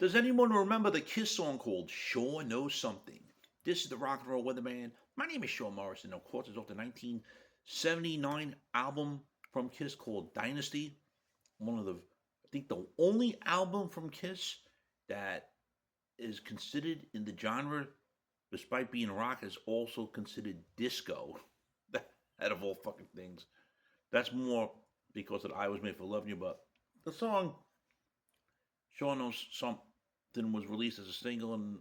Does anyone remember the Kiss song called Sure Knows Something? This is the Rock and Roll Weatherman. My name is Sean Morrison. Of course, it's off the 1979 album from Kiss called Dynasty. One of the, I think the only album from Kiss that is considered in the genre, despite being rock, is also considered disco. Out of all fucking things. That's more because that I Was Made for Loving You, but the song Sure Knows Something was released as a single, and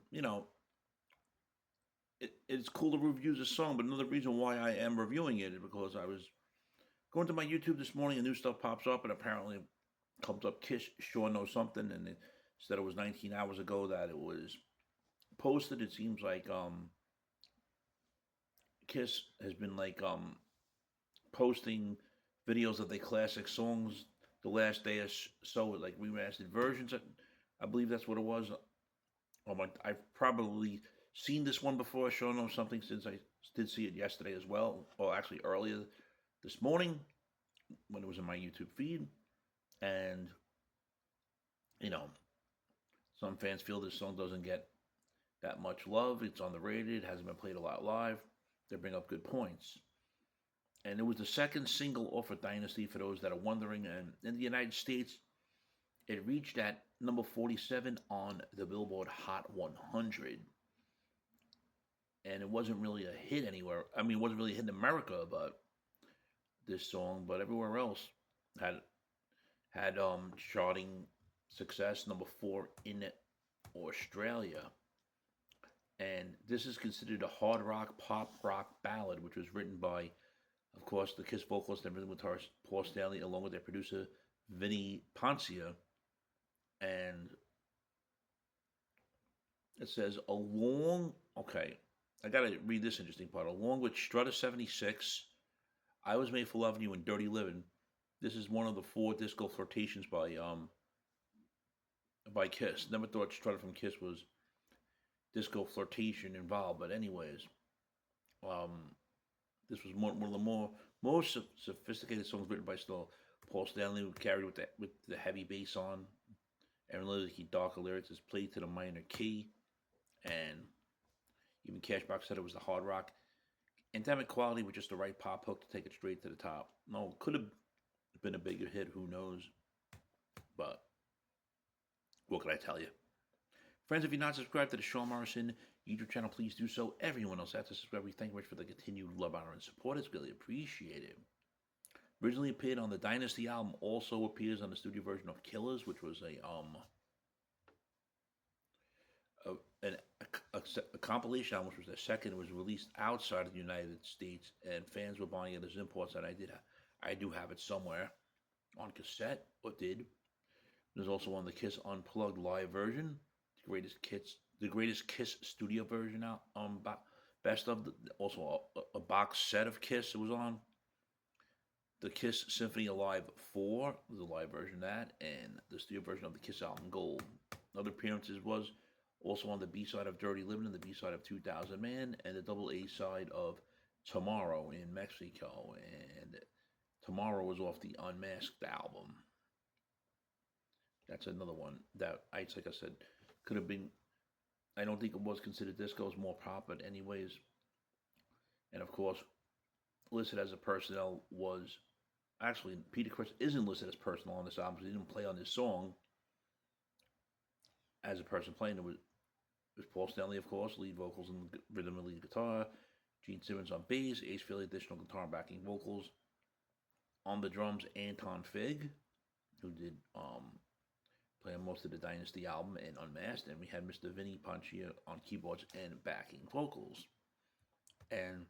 it's cool to review the song. But another reason why I am reviewing it is because I was going to my YouTube this morning and new stuff pops up, and apparently it comes up Kiss Sure Knows Something, and it said it was 19 hours ago that it was posted. It seems like Kiss has been like posting videos of their classic songs the last day or so, like remastered versions. I believe that's what it was. I've probably seen this one before. Sure Know Something, since I did see it yesterday as well, or actually earlier this morning when it was in my YouTube feed. And you know, some fans feel this song doesn't get that much love. It's underrated. It hasn't been played a lot live. They bring up good points. And it was the second single off of Dynasty for those that are wondering. And in the United States, it reached at number 47 on the Billboard Hot 100. And it wasn't really a hit anywhere. I mean, it wasn't really a hit in America, but this song, but everywhere else had charting success. Number 4 in Australia. And this is considered a hard rock, pop rock ballad, which was written by, of course, the Kiss vocalist and rhythm guitarist Paul Stanley, along with their producer Vinnie Poncia. And it says, okay, I gotta read this interesting part. Along with Strutter 76, I Was Made for Loving You, and Dirty Living. This is one of the 4 disco flirtations by Kiss. Never thought Strutter from Kiss was disco flirtation involved, but anyways, um, this was one of the most sophisticated songs written by Paul Stanley, who carried with the heavy bass on, and lyrically darker lyrics is played to the minor key, and even Cashbox said it was the hard rock anthemic quality with just the right pop hook to take it straight to the top. No, could have been a bigger hit, who knows? But what can I tell you? Friends, if you're not subscribed to the Sean Morrison YouTube channel, please do so. Everyone else has to subscribe. We thank you much for the continued love, honor, and support. It's really appreciated. Originally appeared on the Dynasty album, also appears on the studio version of Killers, which was a compilation album, which was their second. It was released outside of the United States, and fans were buying it as imports. And I do have it somewhere on cassette, or did. There's also on the Kiss Unplugged live version, the greatest Kiss studio version out. Best of also a box set of Kiss. It was on the Kiss Symphony Alive 4, the live version of that, and the studio version of the Kiss album Gold. Other appearances was also on the B side of Dirty Living and the B side of 2000 Man, and the double A side of Tomorrow in Mexico. And Tomorrow was off the Unmasked album. That's another one that like I said, could have been. I don't think it was considered disco; it was more pop, but anyways. And of course, listed as a personnel was actually Peter Criss isn't listed as personnel on this album. So he didn't play on this song as a person playing. It was Paul Stanley, of course, lead vocals and rhythm and lead guitar. Gene Simmons on bass, Ace Frehley additional guitar and backing vocals. On the drums, Anton Fig, who did play on most of the Dynasty album and Unmasked, and we had Mr. Vinnie Poncia on keyboards and backing vocals. And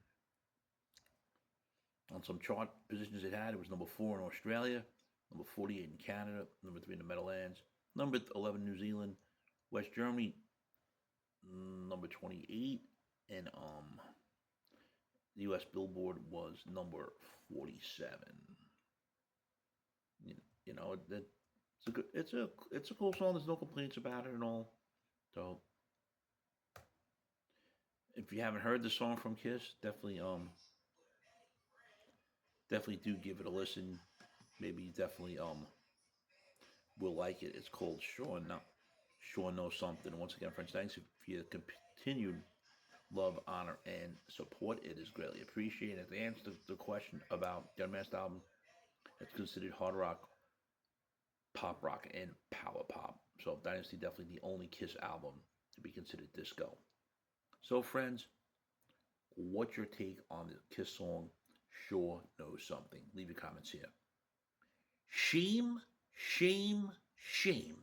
on some chart positions it was number 4 in Australia, number 48 in Canada, number 3 in the Meadowlands, number 11 New Zealand, West Germany, number 28, and the U.S. Billboard was number 47. You know, it's a cool song. There's no complaints about it at all. So if you haven't heard the song from Kiss, definitely do give it a listen. Maybe you definitely will like it. It's called sure knows something. Once again, friends, thanks for your continued love, honor, and support. It is greatly appreciated. To answer the question about the Unmasked album, it's considered hard rock, pop rock, and power pop. So Dynasty definitely the only Kiss album to be considered disco. So friends, what's your take on the Kiss song Sure Knows Something? Leave your comments here. Shame, shame, shame